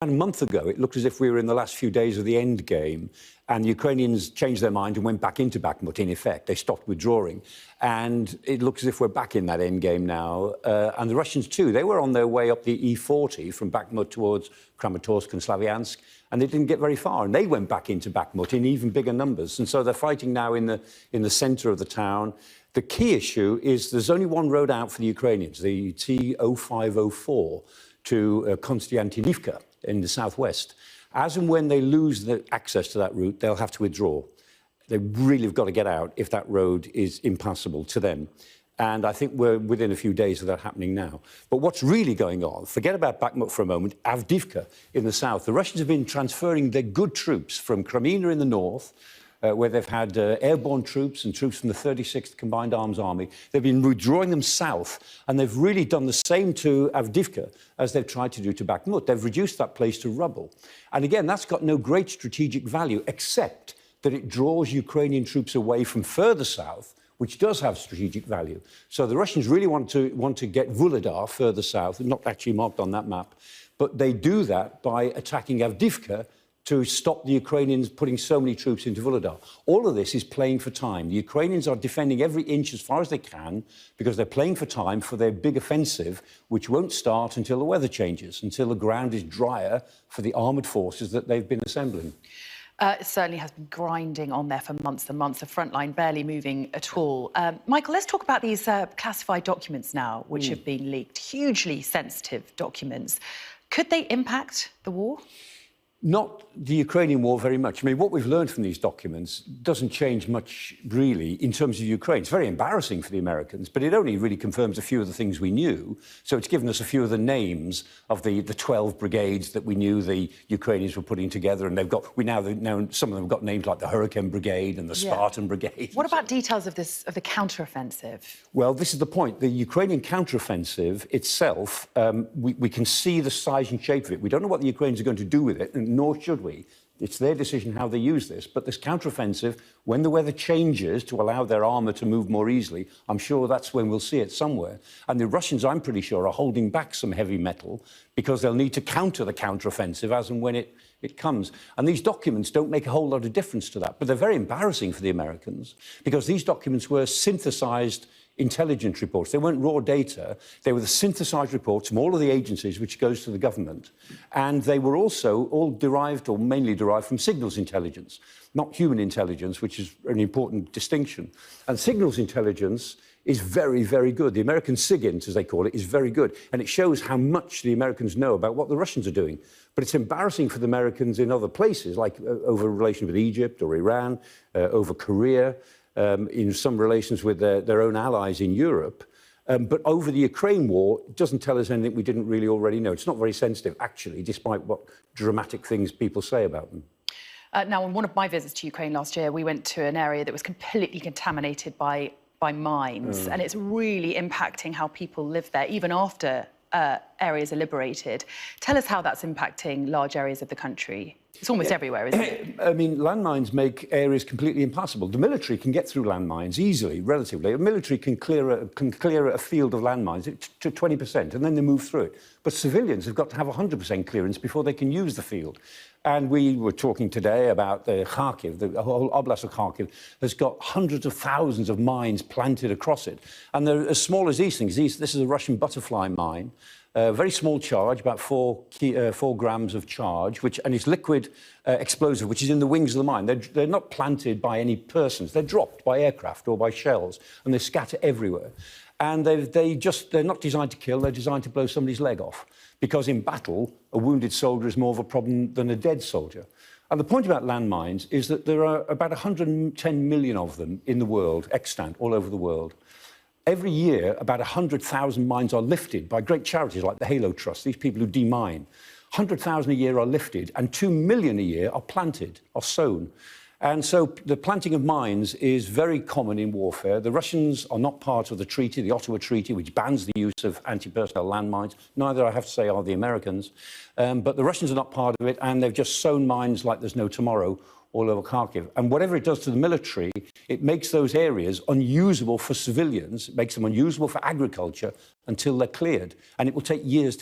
A month ago, it looked as if we were in the last few days of the end game, and the Ukrainians changed their mind and went back into Bakhmut, in effect. They stopped withdrawing. And it looks as if we're back in that end game now. And the Russians, too, they were on their way up the E40 from Bakhmut towards Kramatorsk and Slavyansk, and they didn't get very far. And they went back into Bakhmut in even bigger numbers. And so they're fighting now in the centre of the town. The key issue is there's only one road out for the Ukrainians, the T0504 to Konstantinivka in the southwest. As and when they lose the access to that route, they'll have to withdraw. They really have got to get out if that road is impassable to them. And I think we're within a few days of that happening now. But what's really going on, forget about Bakhmut for a moment, Avdiivka in the south. The Russians have been transferring their good troops from Crimea in the north, where they've had airborne troops and troops from the 36th Combined Arms Army. They've been withdrawing them south, and they've really done the same to Avdiivka as they've tried to do to Bakhmut. They've reduced that place to rubble. And again, that's got no great strategic value, except that it draws Ukrainian troops away from further south, which does have strategic value. So the Russians really want to get Vuhledar further south, not actually marked on that map, but they do that by attacking Avdiivka to stop the Ukrainians putting so many troops into Vuhledar. All of this is playing for time. The Ukrainians are defending every inch as far as they can because they're playing for time for their big offensive, which won't start until the weather changes, until the ground is drier for the armoured forces that they've been assembling. It certainly has been grinding on there for months and months, the front line barely moving at all. Michael, let's talk about these classified documents now, which have been leaked, hugely sensitive documents. Could they impact the war? Not the Ukrainian war very much. I mean, what we've learned from these documents doesn't change much, really, in terms of Ukraine. It's very embarrassing for the Americans, but it only really confirms a few of the things we knew. So it's given us a few of the names of the 12 brigades that we knew the Ukrainians were putting together, and we now know some of them have got names like the Hurricane Brigade and the Spartan Brigade. What about details of the counteroffensive? Well, this is the point. The Ukrainian counteroffensive itself, we can see the size and shape of it. We don't know what the Ukrainians are going to do with it, nor should we. It's their decision how they use this. But this counteroffensive, when the weather changes to allow their armour to move more easily, I'm sure that's when we'll see it somewhere. And the Russians, I'm pretty sure, are holding back some heavy metal because they'll need to counter the counteroffensive as and when it comes. And these documents don't make a whole lot of difference to that. But they're very embarrassing for the Americans because these documents were synthesised intelligence reports. They weren't raw data. They were the synthesized reports from all of the agencies which goes to the government. And they were also all derived, or mainly derived, from signals intelligence, not human intelligence, which is an important distinction. And signals intelligence is very, very good. The American SIGINT, as they call it, is very good. And it shows how much the Americans know about what the Russians are doing. But it's embarrassing for the Americans in other places, like over relations with Egypt or Iran, over Korea, in some relations with their own allies in Europe. But over the Ukraine war, it doesn't tell us anything we didn't really already know. It's not very sensitive, actually, despite what dramatic things people say about them. Now, on one of my visits to Ukraine last year, we went to an area that was completely contaminated by mines, and it's really impacting how people live there, even after areas are liberated. Tell us how that's impacting large areas of the country. It's almost everywhere, isn't it? I mean, landmines make areas completely impassable. The military can get through landmines easily, relatively. The military can clear a field of landmines to 20%, and then they move through it. But civilians have got to have 100% clearance before they can use the field. And we were talking today about Kharkiv. The whole oblast of Kharkiv has got hundreds of thousands of mines planted across it. And they're as small as these things. This is a Russian butterfly mine. Very small charge, about 4 grams of charge, and it's liquid explosive, which is in the wings of the mine. They're not planted by any persons. They're dropped by aircraft or by shells, and they scatter everywhere. And they're not designed to kill, they're designed to blow somebody's leg off. Because in battle, a wounded soldier is more of a problem than a dead soldier. And the point about landmines is that there are about 110 million of them in the world, extant, all over the world. Every year, about 100,000 mines are lifted by great charities like the Halo Trust, these people who demine. 100,000 a year are lifted, and 2 million a year are planted, are sown. And so the planting of mines is very common in warfare. The Russians are not part of the treaty, the Ottawa Treaty, which bans the use of anti-personnel landmines. Neither, I have to say, are the Americans. But the Russians are not part of it, and they've just sown mines like there's no tomorrow all over Kharkiv. And whatever it does to the military, it makes those areas unusable for civilians, it makes them unusable for agriculture until they're cleared. And it will take years to